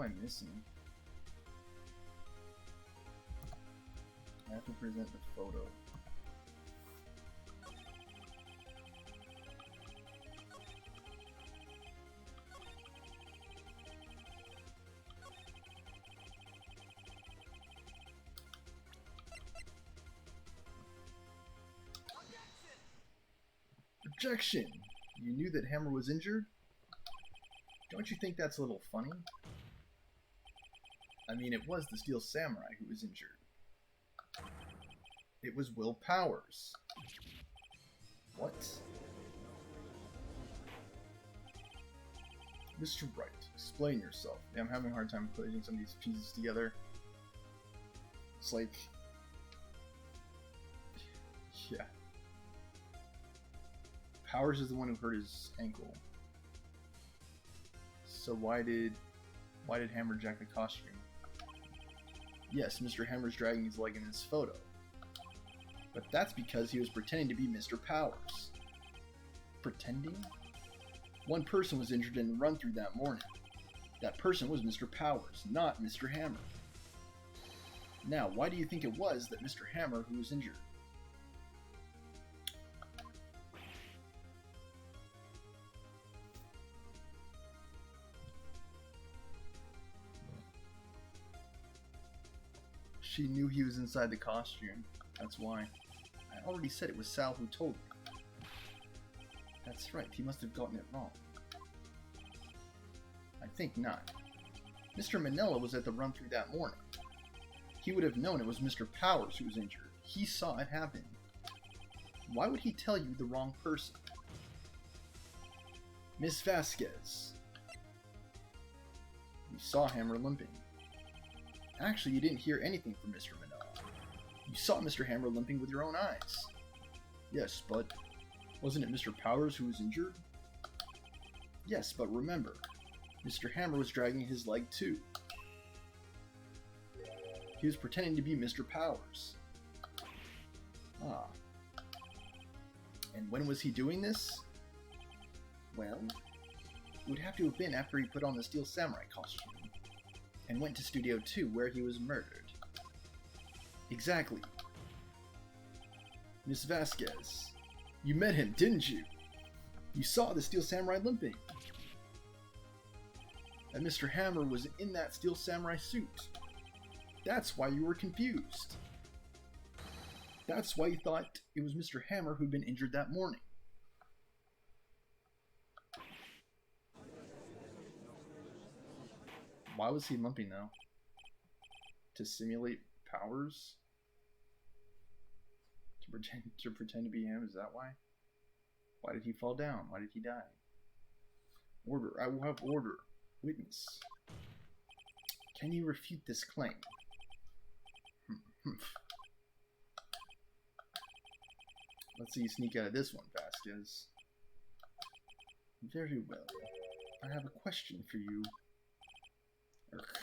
am I missing? I have to present the photo. Objection! You knew that Hammer was injured? Don't you think that's a little funny? I mean, it was the Steel Samurai who was injured. It was Will Powers. What? Mr. Wright, explain yourself. Yeah, I'm having a hard time putting some of these pieces together. It's like... yeah. Powers is the one who hurt his ankle. So why did Hammer jack the costume? Yes, Mr. Hammer's dragging his leg in this photo. But that's because he was pretending to be Mr. Powers. Pretending? One person was injured in the run-through that morning. That person was Mr. Powers, not Mr. Hammer. Now, why do you think it was that Mr. Hammer who was injured? She knew he was inside the costume. That's why. I already said it was Sal who told me. That's right, he must have gotten it wrong. I think not. Mr. Manella was at the run-through that morning. He would have known it was Mr. Powers who was injured. He saw it happen. Why would he tell you the wrong person? Miss Vasquez. You saw Hammer limping. Actually, you didn't hear anything from Mr. Manella. You saw Mr. Hammer limping with your own eyes. Yes, but wasn't it Mr. Powers who was injured? Yes, but remember, Mr. Hammer was dragging his leg too. He was pretending to be Mr. Powers. Ah. And when was he doing this? Well, it would have to have been after he put on the Steel Samurai costume and went to Studio 2 where he was murdered. Exactly. Miss Vasquez, you met him, didn't you? You saw the Steel Samurai limping. And Mr. Hammer was in that Steel Samurai suit. That's why you were confused. That's why you thought it was Mr. Hammer who'd been injured that morning. Why was he limping though? To simulate Powers? To pretend to be him? Is that why? Why did he fall down? Why did he die? Order. I will have order. Witness. Can you refute this claim? Let's see you sneak out of this one, Vasquez. Very well. I have a question for you. Urgh.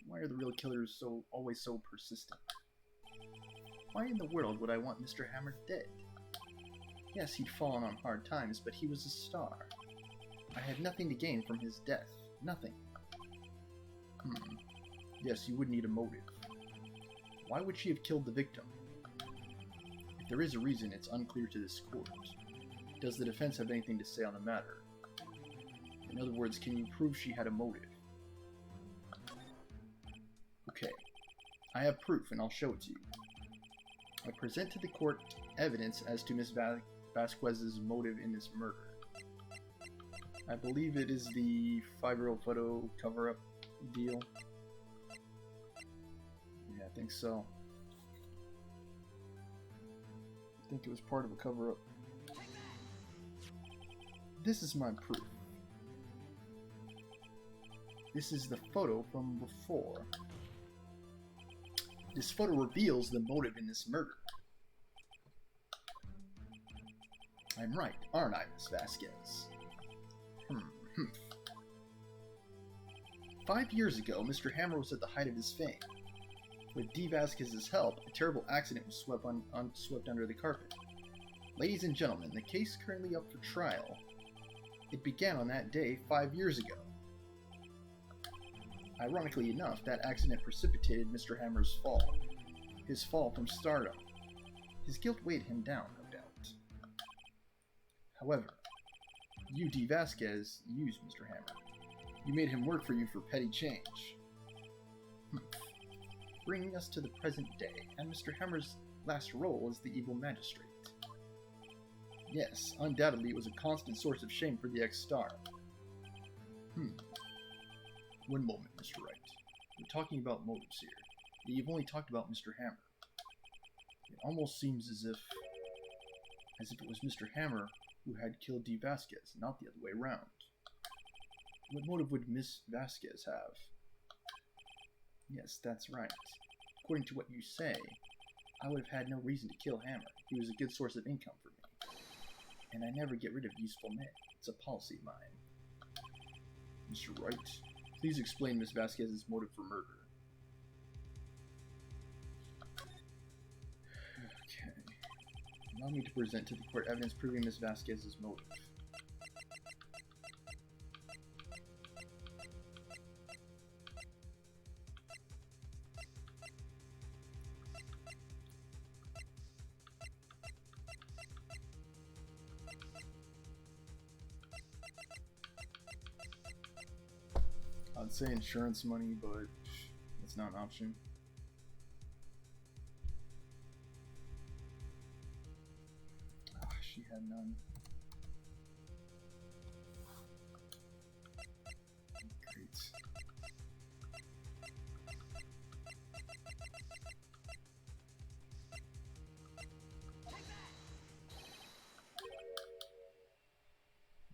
Why are the real killers always so persistent? Why in the world would I want Mr. Hammer dead? Yes, he'd fallen on hard times, but he was a star. I had nothing to gain from his death. Nothing. Yes, you would need a motive. Why would she have killed the victim? If there is a reason, it's unclear to this court. Does the defense have anything to say on the matter? In other words, can you prove she had a motive? Okay. I have proof, and I'll show it to you. I present to the court evidence as to Miss Vasquez's motive in this murder. I believe it is the 5-year-old photo cover-up deal. Yeah, I think so. I think it was part of a cover-up. This is my proof. This is the photo from before. This photo reveals the motive in this murder. I'm right, aren't I, Miss Vasquez? 5 years ago, Mr. Hammer was at the height of his fame. With D. Vasquez's help, a terrible accident was swept under the carpet. Ladies and gentlemen, the case currently up for trial. It began on that day 5 years ago. Ironically enough, that accident precipitated Mr. Hammer's fall. His fall from stardom. His guilt weighed him down, no doubt. However, you, D. Vasquez, used Mr. Hammer. You made him work for you for petty change. Bringing us to the present day, and Mr. Hammer's last role as the evil magistrate. Yes, undoubtedly it was a constant source of shame for the ex-star. One moment, Mr. Wright. We're talking about motives here. You've only talked about Mr. Hammer. It almost seems as if it was Mr. Hammer who had killed D. Vasquez, not the other way around. What motive would Miss Vasquez have? Yes, that's right. According to what you say, I would have had no reason to kill Hammer. He was a good source of income for me. And I never get rid of useful men. It's a policy of mine. Mr. Wright, please explain Miss Vasquez's motive for murder. Okay. Allow me to present to the court evidence proving Miss Vasquez's motive. I'd say insurance money, but it's not an option. She had none. Great.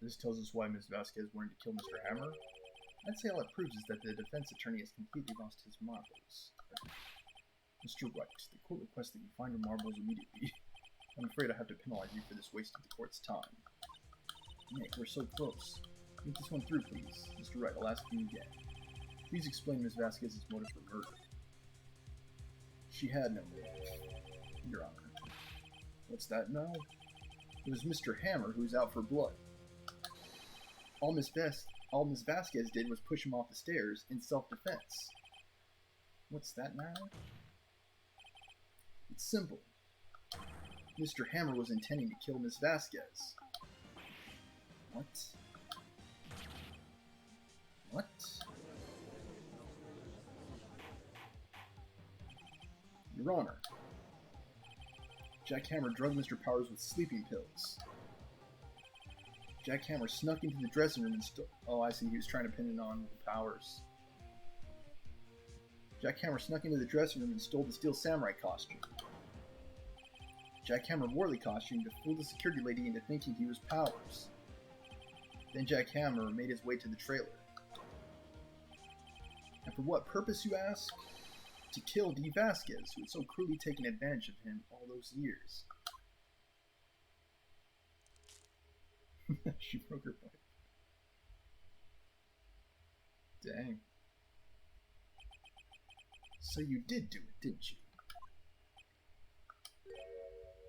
This tells us why Ms. Vasquez wanted to kill Mr. Hammer. I'd say all it proves is that the defense attorney has completely lost his marbles. Mr. Wright, the court requests that you find your marbles immediately. I'm afraid I have to penalize you for this waste of the court's time. Nick, we're so close. Think this one through, please. Mr. Wright, I'll ask you again. Please explain Ms. Vasquez's motive for murder. She had no motive, Your Honor. What's that now? It was Mr. Hammer who was out for blood. All Ms. Vasquez did was push him off the stairs in self-defense. What's that now? It's simple. Mr. Hammer was intending to kill Ms. Vasquez. What? What? Your Honor, Jack Hammer drugged Mr. Powers with sleeping pills. Jack Hammer snuck into the dressing room and oh, I see, he was trying to pin it on Powers. Jack Hammer snuck into the dressing room and stole the Steel Samurai costume. Jack Hammer wore the costume to fool the security lady into thinking he was Powers. Then Jack Hammer made his way to the trailer. And for what purpose, you ask? To kill D. Vasquez, who had so cruelly taken advantage of him all those years. She broke her pipe. Dang. So you did do it, didn't you?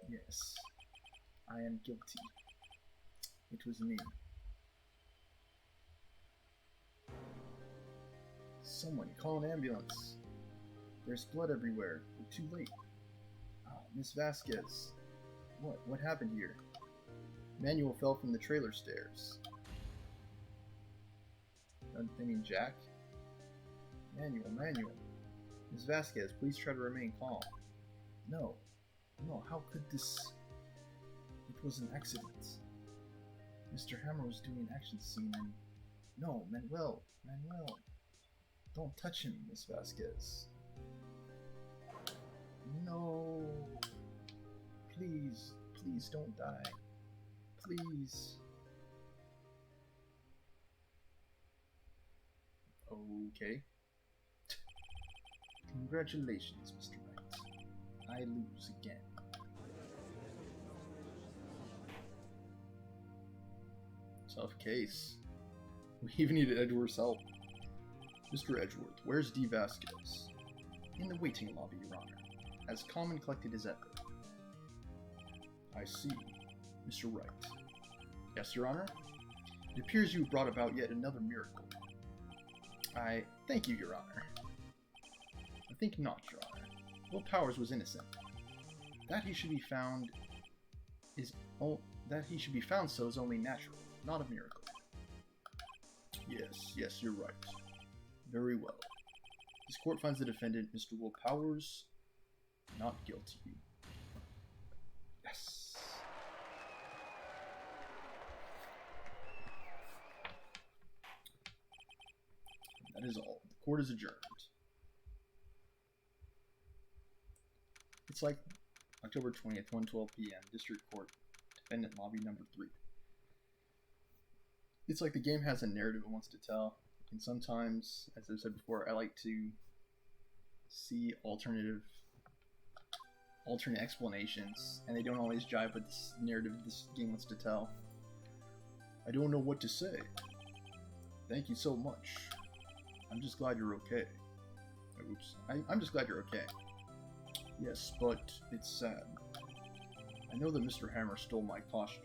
Yes. I am guilty. It was me. Someone call an ambulance. There's blood everywhere. We're too late. Oh, Miss Vasquez. What happened here? Manuel fell from the trailer stairs. Unthinning Jack? Manuel. Miss Vasquez, please try to remain calm. No, how could this... It was an accident. Mr. Hammer was doing an action scene and... No, Manuel. Don't touch him, Miss Vasquez. No. Please don't die. Please. Okay. Congratulations, Mr. Wright. I lose again. Tough case. We even needed Edgeworth's help. Mr. Edgeworth, where's D. Vasquez? In the waiting lobby, Your Honor. As calm and collected as ever. I see. Mr. Wright. Yes, Your Honor? It appears you brought about yet another miracle. I thank you, Your Honor. I think not, Your Honor. Will Powers was innocent. That he should be found so is only natural, not a miracle. Yes, you're right. Very well. This court finds the defendant, Mr. Will Powers, not guilty. Yes. That is all. The court is adjourned. It's like October 20th, 1:12 p.m. District Court, Defendant Lobby number 3. It's like the game has a narrative it wants to tell, and sometimes, as I've said before, I like to see alternate explanations, and they don't always jive with this narrative this game wants to tell. I don't know what to say. Thank you so much. I'm just glad you're okay. Oops. I'm just glad you're okay. Yes, but it's sad. I know that Mr. Hammer stole my costume.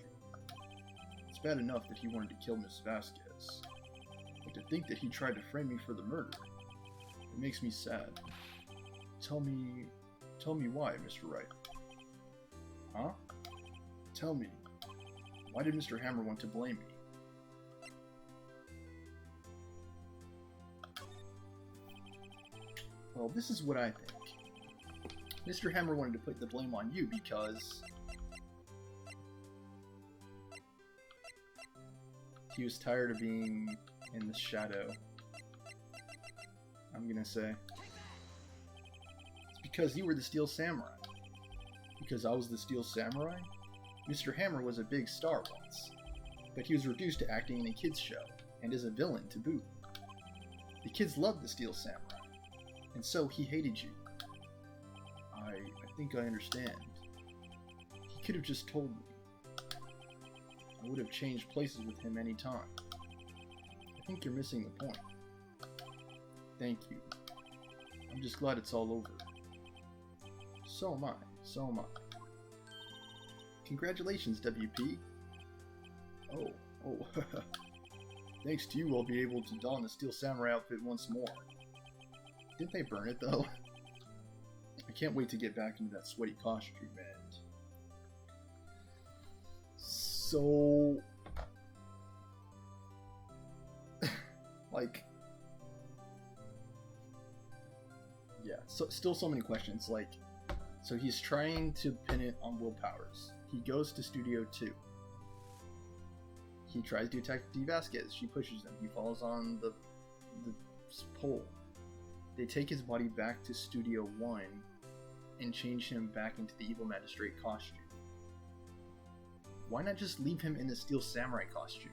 It's bad enough that he wanted to kill Miss Vasquez, but to think that he tried to frame me for the murder, it makes me sad. Tell me why, Mr. Wright. Huh? Tell me, why did Mr. Hammer want to blame me? Well, this is what I think. Mr. Hammer wanted to put the blame on you because he was tired of being in the shadow. I'm gonna say. It's because you were the Steel Samurai. Because I was the Steel Samurai? Mr. Hammer was a big star once, but he was reduced to acting in a kids' show, and is a villain to boot. The kids loved the Steel Samurai, and so he hated you. I think I understand. He could have just told me. I would have changed places with him any time. I think you're missing the point. Thank you. I'm just glad it's all over. So am I. So am I. Congratulations, WP. Oh. Thanks to you, I'll be able to don the Steel Samurai outfit once more. Didn't they burn it, though? I can't wait to get back into that sweaty costume, man. So... like... yeah, still so many questions. Like, so he's trying to pin it on Will Powers. He goes to Studio 2. He tries to attack D. Vasquez. She pushes him. He falls on the pole. They take his body back to Studio 1 and change him back into the Evil Magistrate costume. Why not just leave him in the Steel Samurai costume?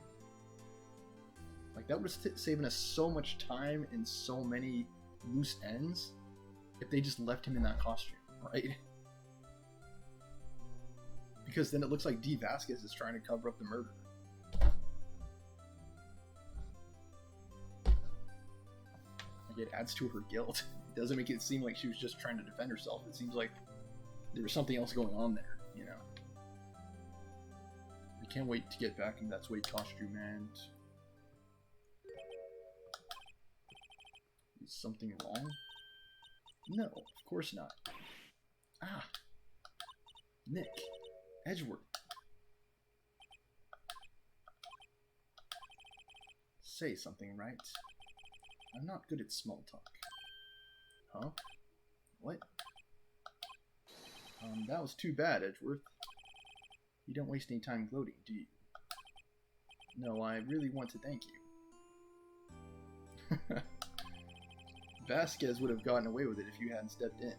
Like, that would have saved us so much time and so many loose ends if they just left him in that costume, right? Because then it looks like D. Vasquez is trying to cover up the murder. Like, it adds to her guilt. It doesn't make it seem like she was just trying to defend herself. It seems like there was something else going on there, you know? I can't wait to get back in that sweaty costume, and... is something wrong? No, of course not. Ah! Nick. Edgeworth. Say something, right? I'm not good at small talk. Huh? What? That was too bad, Edgeworth. You don't waste any time gloating, do you? No, I really want to thank you. Vasquez would have gotten away with it if you hadn't stepped in.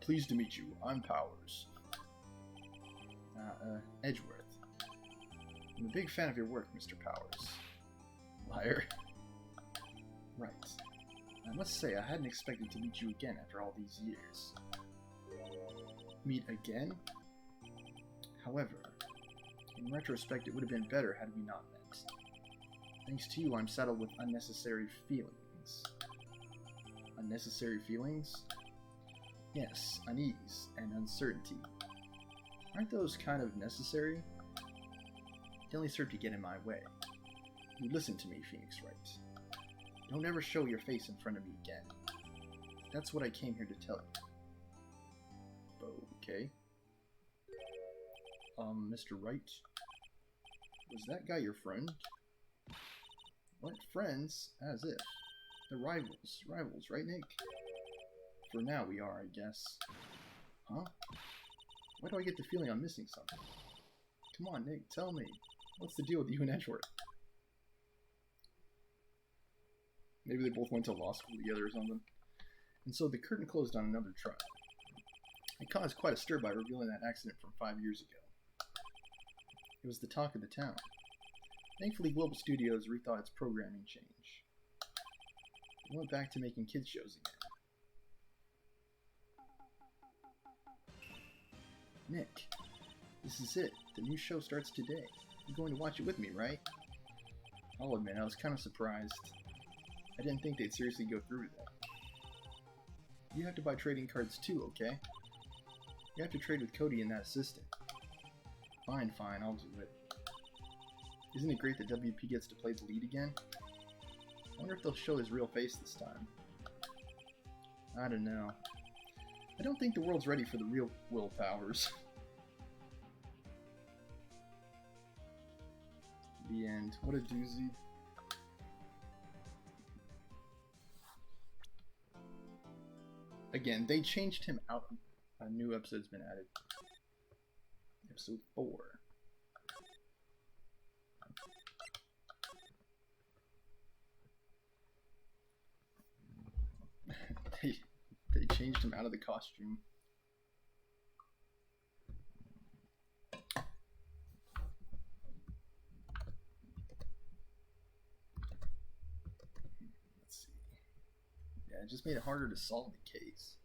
Pleased to meet you. I'm Powers. Edgeworth. I'm a big fan of your work, Mr. Powers. Liar. Right. I must say, I hadn't expected to meet you again after all these years. Meet again? However, in retrospect, it would have been better had we not met. Thanks to you, I'm saddled with unnecessary feelings. Unnecessary feelings? Yes, unease and uncertainty. Aren't those kind of necessary? They only serve to get in my way. You listen to me, Phoenix Wright. Don't ever show your face in front of me again. That's what I came here to tell you. Okay. Mr. Wright? Was that guy your friend? What? Friends? As if. They're rivals. Rivals, right, Nick? For now we are, I guess. Huh? Why do I get the feeling I'm missing something? Come on, Nick, tell me. What's the deal with you and Edgeworth? Maybe they both went to law school together or something. And so the curtain closed on another trial. It caused quite a stir by revealing that accident from 5 years ago. It was the talk of the town. Thankfully, Global Studios rethought its programming change. It went back to making kids shows again. Nick, this is it. The new show starts today. You're going to watch it with me, right? I'll admit, I was kind of surprised. I didn't think they'd seriously go through with that. You have to buy trading cards too, okay? You have to trade with Cody and that assistant. Fine, I'll do it. Isn't it great that WP gets to play the lead again? I wonder if they'll show his real face this time. I don't know. I don't think the world's ready for the real Will Powers. The end. What a doozy. Again, they changed him out. A new episode's been added. Episode 4. They changed him out of the costume. Let's see. Yeah, it just made it harder to solve the case.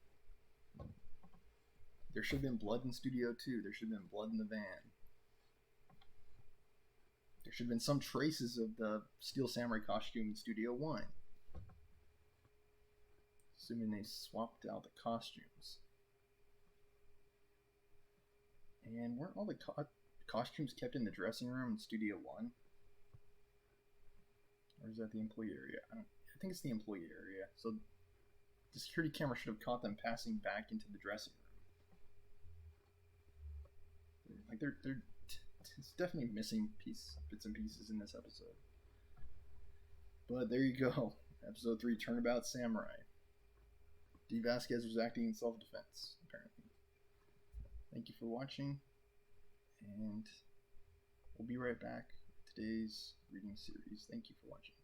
There should have been blood in Studio 2. There should have been blood in the van. There should have been some traces of the Steel Samurai costume in Studio 1. Assuming they swapped out the costumes. And weren't all the costumes kept in the dressing room in Studio 1? Or is that the employee area? I think it's the employee area. So the security camera should have caught them passing back into the dressing room. Like it's definitely missing bits and pieces in this episode. But there you go. Episode 3, Turnabout Samurai. D. Vasquez was acting in self-defense, apparently. Thank you for watching, and we'll be right back with today's reading series. Thank you for watching.